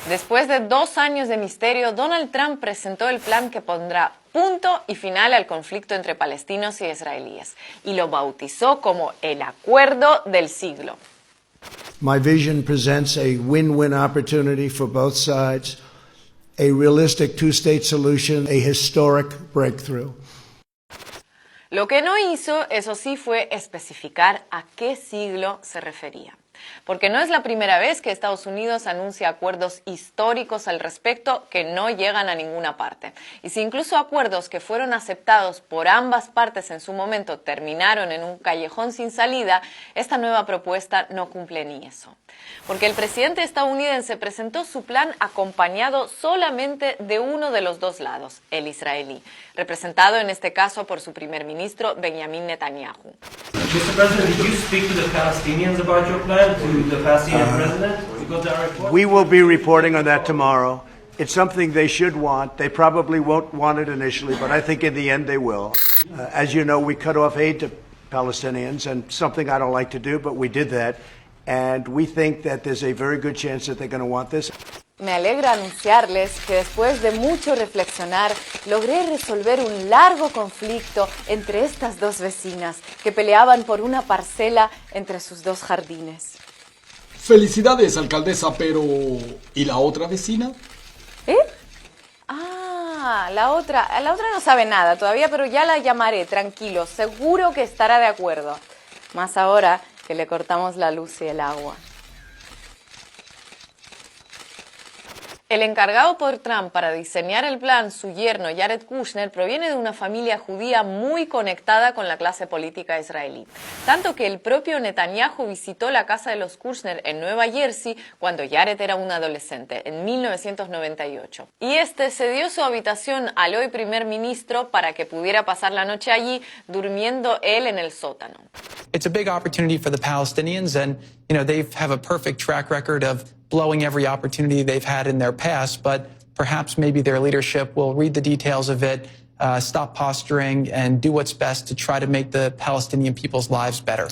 Después de 2 años de misterio, Donald Trump presentó el plan que pondrá punto y final al conflicto entre palestinos y israelíes, y lo bautizó como el acuerdo del siglo. My vision presents a win-win opportunity for both sides, a realistic two-state solution, a historic breakthrough. Lo que no hizo, eso sí, fue especificar a qué siglo se refería. Porque no es la primera vez que Estados Unidos anuncia acuerdos históricos al respecto que no llegan a ninguna parte. Y si incluso acuerdos que fueron aceptados por ambas partes en su momento terminaron en un callejón sin salida, esta nueva propuesta no cumple ni eso. Porque el presidente estadounidense presentó su plan acompañado solamente de uno de los dos lados, el israelí, representado en este caso por su primer ministro Benjamin Netanyahu. Mr. President, did you speak to the Palestinians about your plan, to the Palestinian president? Because there are reports. We will be reporting on that tomorrow. It's something they should want. They probably won't want it initially, but I think in the end they will. As you know, we cut off aid to Palestinians, and something I don't like to do, but we did that. And we think that there's a very good chance that they're going to want this. Me alegra anunciarles que después de mucho reflexionar, logré resolver un largo conflicto entre estas dos vecinas que peleaban por una parcela entre sus dos jardines. Felicidades, alcaldesa, pero ¿y la otra vecina? ¿Eh? Ah, la otra no sabe nada todavía, pero ya la llamaré, tranquilo, seguro que estará de acuerdo. Más ahora que le cortamos la luz y el agua. El encargado por Trump para diseñar el plan, su yerno Jared Kushner, proviene de una familia judía muy conectada con la clase política israelí. Tanto que el propio Netanyahu visitó la casa de los Kushner en Nueva Jersey cuando Jared era un adolescente, en 1998. Y este cedió su habitación al hoy primer ministro para que pudiera pasar la noche allí, durmiendo él en el sótano. It's a big opportunity for the Palestinians, and they have a perfect track record of blowing every opportunity they've had in their past, but perhaps maybe their leadership will read the details of it, stop posturing, and do what's best to try to make the Palestinian people's lives better.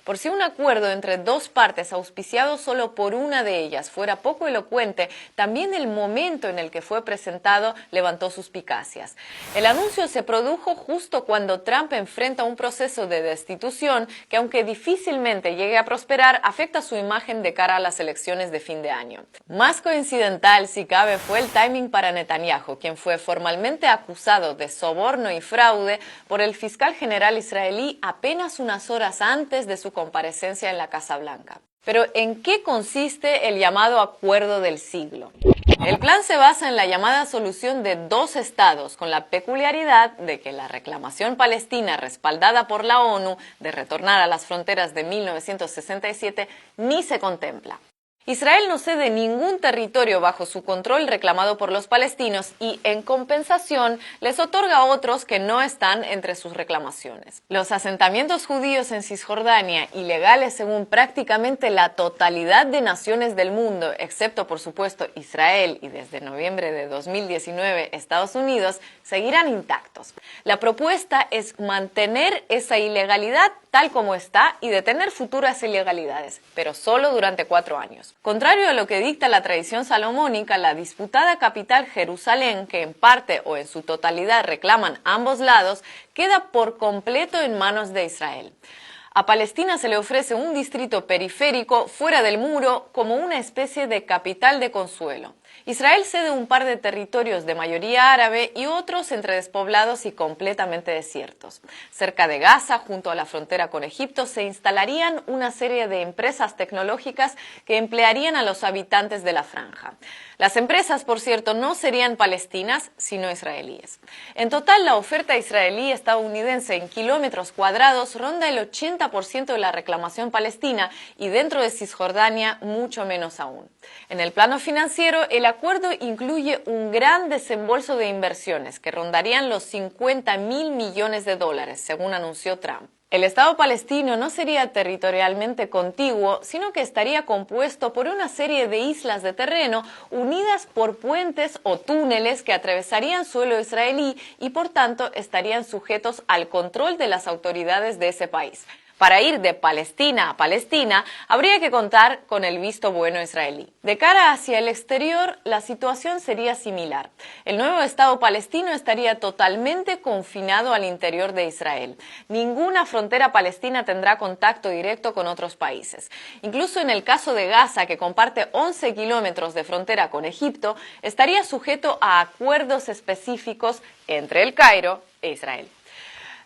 Por si un acuerdo entre dos partes auspiciado solo por una de ellas fuera poco elocuente, también el momento en el que fue presentado levantó suspicacias. El anuncio se produjo justo cuando Trump enfrenta un proceso de destitución que, aunque difícilmente llegue a prosperar, afecta su imagen de cara a las elecciones de fin de año. Más coincidental, si cabe, fue el timing para Netanyahu, quien fue formalmente acusado de soborno y fraude por el fiscal general israelí apenas unas horas antes de su comparecencia en la Casa Blanca. Pero ¿en qué consiste el llamado acuerdo del siglo? El plan se basa en la llamada solución de dos estados, con la peculiaridad de que la reclamación palestina respaldada por la ONU de retornar a las fronteras de 1967 ni se contempla. Israel no cede ningún territorio bajo su control reclamado por los palestinos y, en compensación, les otorga otros que no están entre sus reclamaciones. Los asentamientos judíos en Cisjordania, ilegales según prácticamente la totalidad de naciones del mundo, excepto, por supuesto, Israel y desde noviembre de 2019 Estados Unidos, seguirán intactos. La propuesta es mantener esa ilegalidad tal como está y detener futuras ilegalidades, pero solo durante 4 años. Contrario a lo que dicta la tradición salomónica, la disputada capital Jerusalén, que en parte o en su totalidad reclaman ambos lados, queda por completo en manos de Israel. A Palestina se le ofrece un distrito periférico fuera del muro como una especie de capital de consuelo. Israel cede un par de territorios de mayoría árabe y otros entre despoblados y completamente desiertos. Cerca de Gaza, junto a la frontera con Egipto, se instalarían una serie de empresas tecnológicas que emplearían a los habitantes de la franja. Las empresas, por cierto, no serían palestinas, sino israelíes. En total, la oferta israelí estadounidense en kilómetros cuadrados ronda el 80% de la reclamación palestina y dentro de Cisjordania mucho menos aún. En el plano financiero, el acuerdo incluye un gran desembolso de inversiones que rondarían los $50.000 millones, según anunció Trump. El Estado palestino no sería territorialmente contiguo, sino que estaría compuesto por una serie de islas de terreno unidas por puentes o túneles que atravesarían suelo israelí y por tanto estarían sujetos al control de las autoridades de ese país. Para ir de Palestina a Palestina, habría que contar con el visto bueno israelí. De cara hacia el exterior, la situación sería similar. El nuevo Estado palestino estaría totalmente confinado al interior de Israel. Ninguna frontera palestina tendrá contacto directo con otros países. Incluso en el caso de Gaza, que comparte 11 kilómetros de frontera con Egipto, estaría sujeto a acuerdos específicos entre el Cairo e Israel.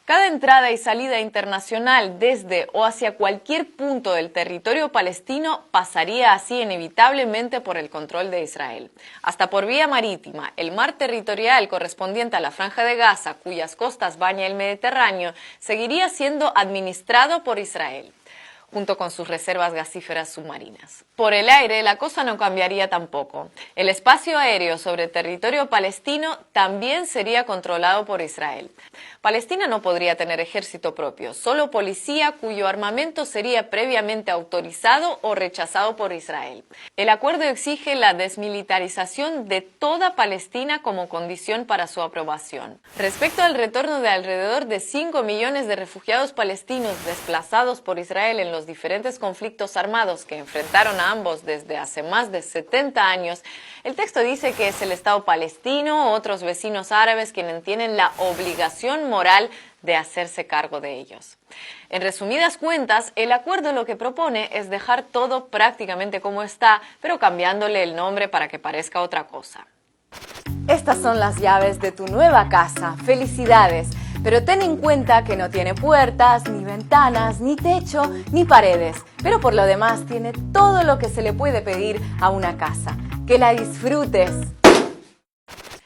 Cada entrada y salida internacional desde o hacia cualquier punto del territorio palestino pasaría así inevitablemente por el control de Israel. Hasta por vía marítima, el mar territorial correspondiente a la Franja de Gaza, cuyas costas baña el Mediterráneo, seguiría siendo administrado por Israel, junto con sus reservas gasíferas submarinas. Por el aire, la cosa no cambiaría tampoco. El espacio aéreo sobre territorio palestino también sería controlado por Israel. Palestina no podría tener ejército propio, solo policía cuyo armamento sería previamente autorizado o rechazado por Israel. El acuerdo exige la desmilitarización de toda Palestina como condición para su aprobación. Respecto al retorno de alrededor de 5 millones de refugiados palestinos desplazados por Israel en los diferentes conflictos armados que enfrentaron a ambos desde hace más de 70 años, el texto dice que es el Estado palestino o otros vecinos árabes quienes tienen la obligación moral de hacerse cargo de ellos. En resumidas cuentas, el acuerdo lo que propone es dejar todo prácticamente como está, pero cambiándole el nombre para que parezca otra cosa. Estas son las llaves de tu nueva casa. ¡Felicidades! Pero ten en cuenta que no tiene puertas, ni ventanas, ni techo, ni paredes. Pero por lo demás tiene todo lo que se le puede pedir a una casa. ¡Que la disfrutes!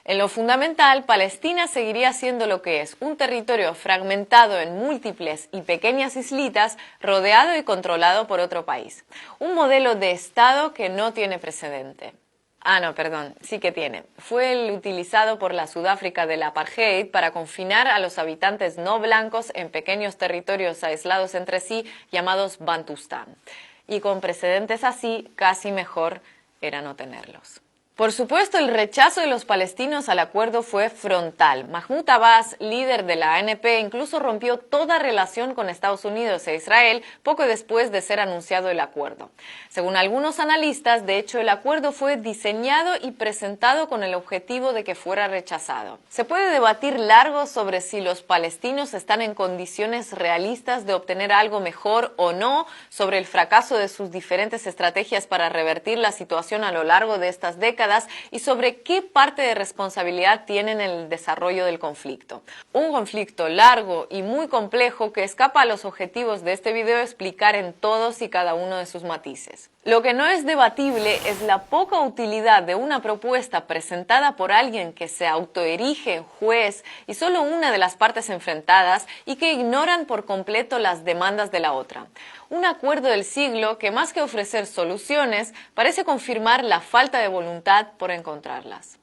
En lo fundamental, Palestina seguiría siendo lo que es, un territorio fragmentado en múltiples y pequeñas islitas, rodeado y controlado por otro país. Un modelo de Estado que no tiene precedente. Sí que tiene. Fue el utilizado por la Sudáfrica del apartheid para confinar a los habitantes no blancos en pequeños territorios aislados entre sí llamados Bantustán. Y con precedentes así, casi mejor era no tenerlos. Por supuesto, el rechazo de los palestinos al acuerdo fue frontal. Mahmoud Abbas, líder de la ANP, incluso rompió toda relación con Estados Unidos e Israel poco después de ser anunciado el acuerdo. Según algunos analistas, de hecho, el acuerdo fue diseñado y presentado con el objetivo de que fuera rechazado. Se puede debatir largo sobre si los palestinos están en condiciones realistas de obtener algo mejor o no, sobre el fracaso de sus diferentes estrategias para revertir la situación a lo largo de estas décadas, y sobre qué parte de responsabilidad tienen en el desarrollo del conflicto. Un conflicto largo y muy complejo que escapa a los objetivos de este video explicar en todos y cada uno de sus matices. Lo que no es debatible es la poca utilidad de una propuesta presentada por alguien que se autoerige juez y solo una de las partes enfrentadas y que ignoran por completo las demandas de la otra. Un acuerdo del siglo que más que ofrecer soluciones parece confirmar la falta de voluntad por encontrarlas.